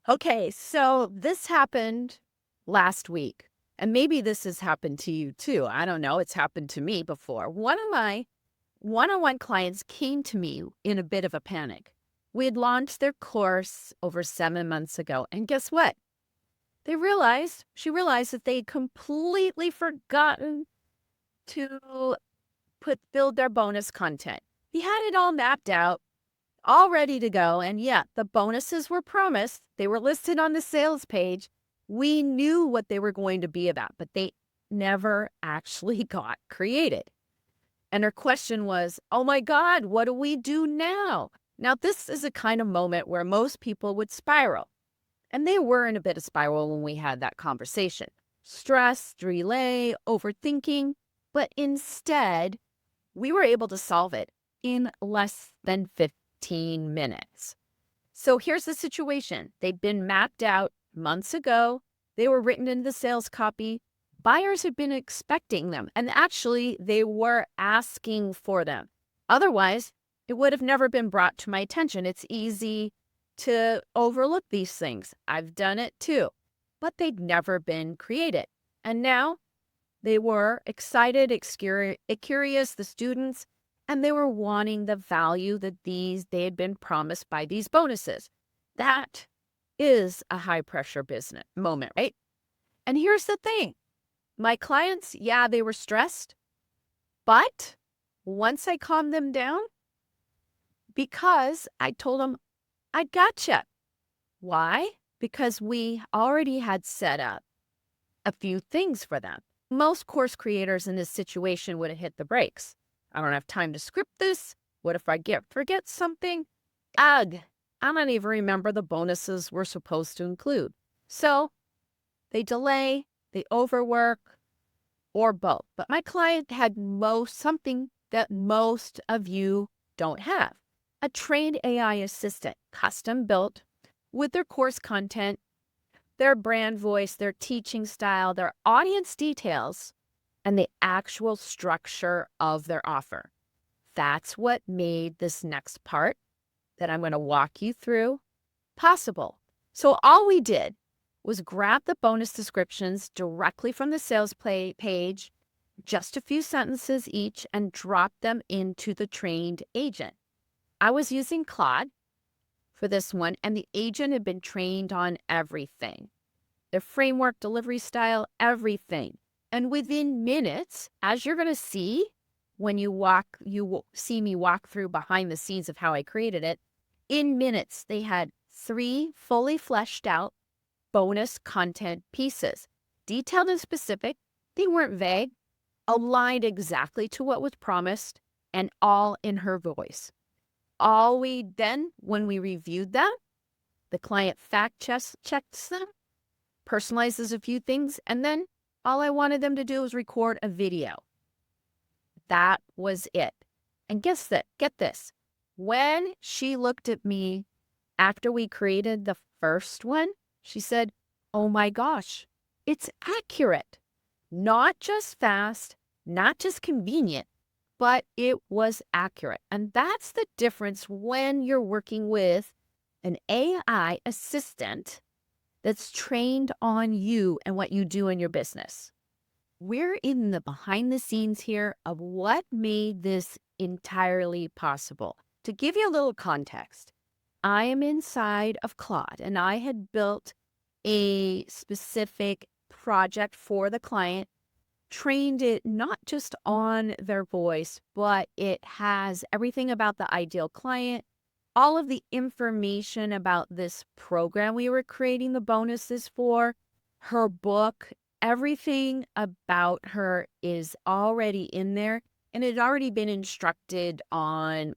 Okay, so this happened last week, and maybe this has happened to you too. I don't know. It's happened to me before. One of my one on one clients came to me in a bit of a panic. We had launched their course over 7 months ago, and guess what? She realized that they had completely forgotten to build their bonus content. He had it all mapped out, all ready to go. And yeah, the bonuses were promised. They were listed on the sales page. We knew what they were going to be about, but they never actually got created. And her question was, oh my God, what do we do now? Now, this is a kind of moment where most people would spiral. And they were in a bit of spiral when we had that conversation. Stress, delay, overthinking. But instead, we were able to solve it in less than 15 minutes. So here's the situation. They'd been mapped out months ago. They were written into the sales copy. Buyers had been expecting them, and actually they were asking for them. Otherwise, it would have never been brought to my attention. It's easy to overlook these things. I've done it too, but they'd never been created. And now they were excited, curious, the students, and they were wanting the value that they had been promised by these bonuses. That is a high pressure business moment, right? And here's the thing. My clients, yeah, they were stressed, but once I calmed them down, because I told them, I gotcha. Why? Because we already had set up a few things for them. Most course creators in this situation would have hit the brakes. I don't have time to script this. What if I forget something? Ugh, I don't even remember the bonuses we're supposed to include. So they delay, they overwork, or both. But my client had something that most of you don't have. A trained AI assistant, custom built with their course content, their brand voice, their teaching style, their audience details, and the actual structure of their offer. That's what made this next part that I'm going to walk you through possible. So all we did was grab the bonus descriptions directly from the sales page, just a few sentences each, and drop them into the trained agent. I was using Claude for this one, and the agent had been trained on everything. Their framework, delivery style, everything. And within minutes, as you're going to see when you will see me walk through behind the scenes of how I created it, in minutes, they had 3 fully fleshed out bonus content pieces. Detailed and specific, they weren't vague, aligned exactly to what was promised, and all in her voice. When we reviewed them, the client checks them, personalizes a few things, and then all I wanted them to do was record a video. That was it. And get this. When she looked at me after we created the first one, she said, oh my gosh, it's accurate. Not just fast, not just convenient, but it was accurate. And that's the difference when you're working with an AI assistant that's trained on you and what you do in your business. We're in the behind the scenes here of what made this entirely possible. To give you a little context, I am inside of Claude, and I had built a specific project for the client, trained it not just on their voice, but it has everything about the ideal client, all of the information about this program we were creating the bonuses for, her book, everything about her is already in there, and it had already been instructed on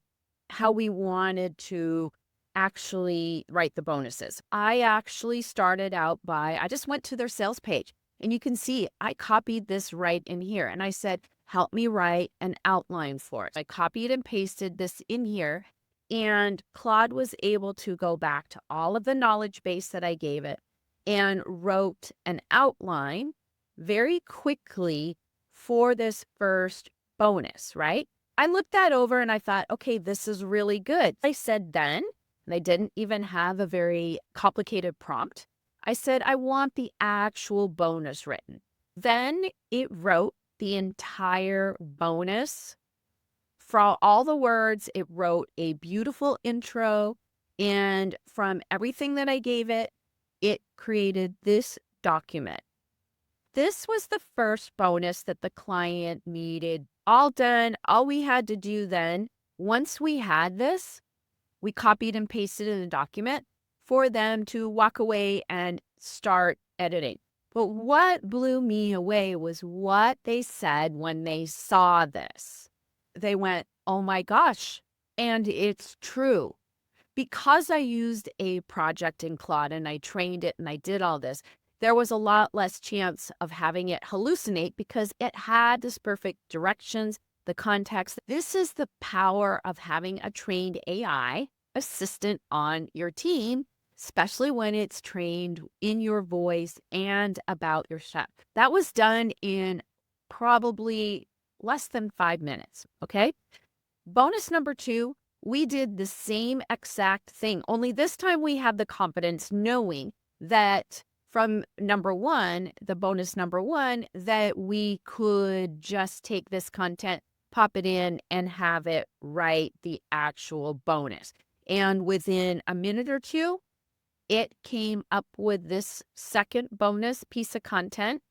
how we wanted to actually write the bonuses. I actually started out I just went to their sales page, and you can see I copied this right in here, and I said, help me write an outline for it. I copied and pasted this in here, and Claude was able to go back to all of the knowledge base that I gave it and wrote an outline very quickly for this first bonus, right? I looked that over and I thought, okay, this is really good. I said then, and I didn't even have a very complicated prompt. I said, I want the actual bonus written. Then it wrote the entire bonus. For all the words, it wrote a beautiful intro. And from everything that I gave it, it created this document. This was the first bonus that the client needed. All done. All we had to do then, once we had this, we copied and pasted in the document for them to walk away and start editing. But what blew me away was what they said when they saw this. They went, oh my gosh, and it's true. Because I used a project in Claude and I trained it and I did all this, there was a lot less chance of having it hallucinate because it had this perfect directions, the context. This is the power of having a trained AI assistant on your team, especially when it's trained in your voice and about your chef. That was done in probably less than 5 minutes, okay? Bonus number 2, we did the same exact thing, only this time we had the confidence knowing that from number 1, the bonus number 1, that we could just take this content, pop it in, and have it write the actual bonus. And within a minute or 2, it came up with this second bonus piece of content,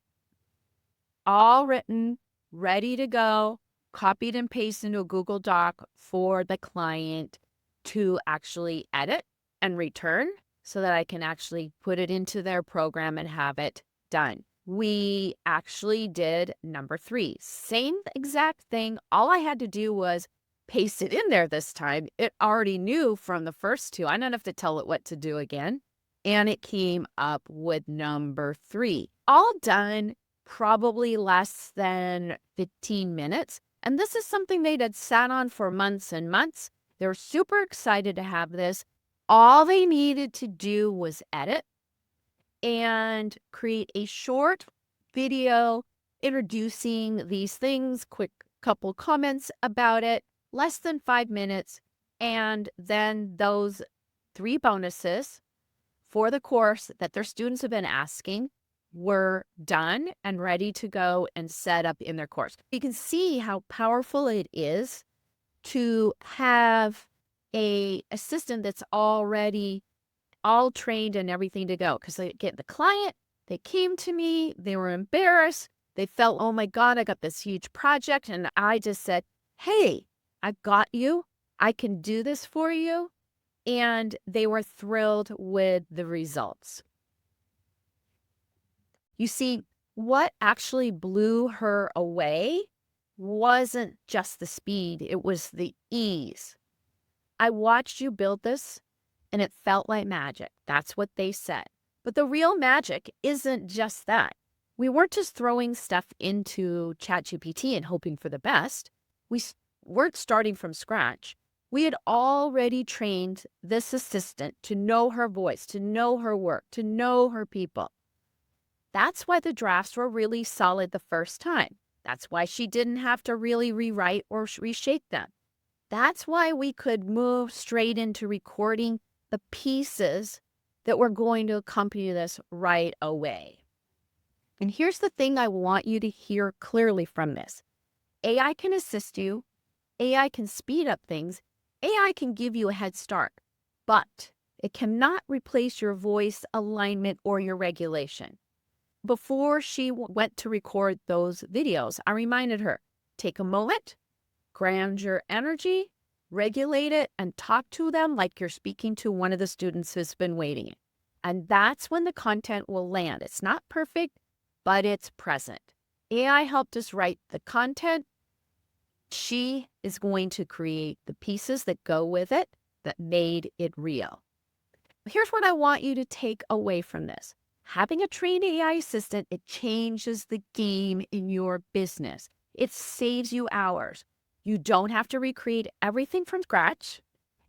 all written, ready to go, copied and pasted into a Google Doc for the client to actually edit and return so that I can actually put it into their program and have it done. We actually did number 3, same exact thing. All I had to do was paste it in there this time. It already knew from the first 2. I don't have to tell it what to do again. And it came up with number 3. All done probably less than 15 minutes. And this is something they had sat on for months and months. They were super excited to have this. All they needed to do was edit and create a short video introducing these things, quick couple comments about it, less than 5 minutes. And then those 3 bonuses for the course that their students have been asking were done and ready to go and set up in their course. You can see how powerful it is to have a assistant that's already all trained and everything to go. Because they get the client, they came to me, they were embarrassed, they felt, oh my God, I got this huge project. And I just said, hey, I've got you. I can do this for you. And they were thrilled with the results. You see, what actually blew her away wasn't just the speed, it was the ease. I watched you build this, and it felt like magic. That's what they said. But the real magic isn't just that. We weren't just throwing stuff into ChatGPT and hoping for the best. We weren't starting from scratch. We had already trained this assistant to know her voice, to know her work, to know her people. That's why the drafts were really solid the first time. That's why she didn't have to really rewrite or reshape them. That's why we could move straight into recording the pieces that were going to accompany this right away. And here's the thing I want you to hear clearly from this. AI can assist you. AI can speed up things. AI can give you a head start, but it cannot replace your voice alignment or your regulation. Before she went to record those videos, I reminded her, take a moment, ground your energy, regulate it, and talk to them like you're speaking to one of the students who's been waiting. And that's when the content will land. It's not perfect, but it's present. AI helped us write the content. She is going to create the pieces that go with it that made it real. Here's what I want you to take away from this. Having a trained AI assistant, it changes the game in your business. It saves you hours. You don't have to recreate everything from scratch.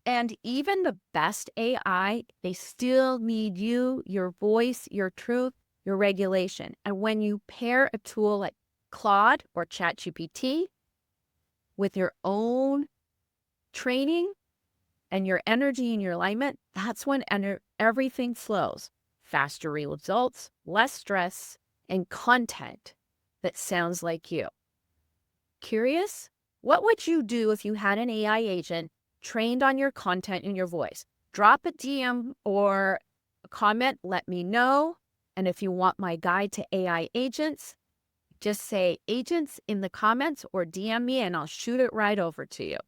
And even the best AI, they still need you, your voice, your truth, your regulation. And when you pair a tool like Claude or ChatGPT with your own training, and your energy and your alignment, that's when everything flows. Faster results, less stress, and content that sounds like you. Curious? What would you do if you had an AI agent trained on your content and your voice? Drop a DM or a comment, let me know. And if you want my guide to AI agents, just say agents in the comments or DM me and I'll shoot it right over to you.